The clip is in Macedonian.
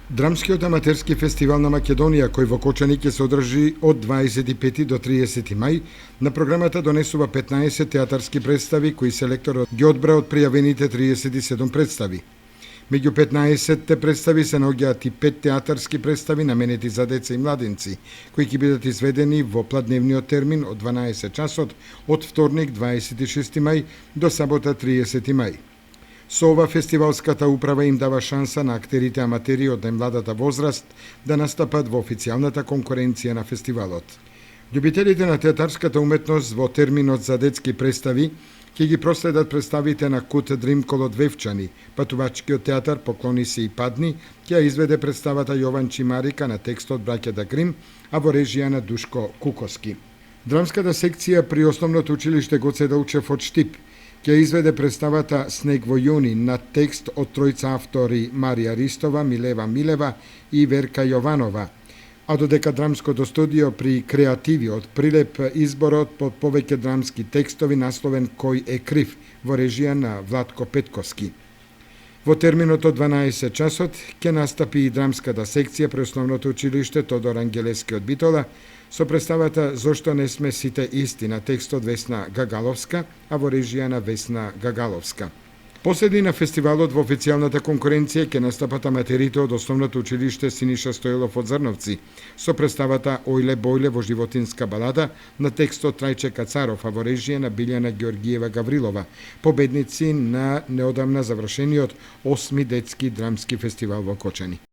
Драмскиот аматерски фестивал на Македонија, кој во Кочани ќе се одржи од 25 до 30 мај, на програмата донесува 15 театарски представи кои селекторот ги одбра од пријавените 37 представи. Меѓу 15 представи се наоѓаат и 5 театарски представи наменети за деца и младенци, кои ќе бидат изведени во пладневниот термин од 12 часот од вторник 26 мај до сабота 30 мај. Со ова фестивалската управа им дава шанса на актерите аматери од најмладата возраст да настапат во официјалната конкуренција на фестивалот. Љубителите на театарската уметност во терминот за детски представи ќе ги проследат представите на Кут Дримкол од Вевчани, патувачкиот театар Поклони се и падни, ќе ја изведе представата Јован Чимарика на текстот Браќата Грим, а во режија на Душко Кукоски. Драмската секција при Основното училиште Гоце Делчев од Штип ќе изведе представата Снег во јуни на текст од тројца автори Марија Ристова, Милева Милева и Верка Јованова, а додека драмското студио при Креативи од Прилеп изборот под повеќе драмски текстови насловен Кој е крив во режија на Владко Петковски. Во терминот од 12 часот ќе настапи и драмската секција при Основното училиште Тодор Ангелески од Битола со представата Зошто не сме сите исти на текстот Весна Гагаловска, а во режија на Весна Гагаловска. Последни на фестивалот во официјалната конкуренција ќе настапат аматерите од Основното училиште Синиша Стоилов од Зрновци со представата Ојле Бојле во животинска балада на текстот Трајче Кацаров, а во режија на Билјана Георгиева Гаврилова, победници на неодамна завршениот 8ми детски драмски фестивал во Кочани.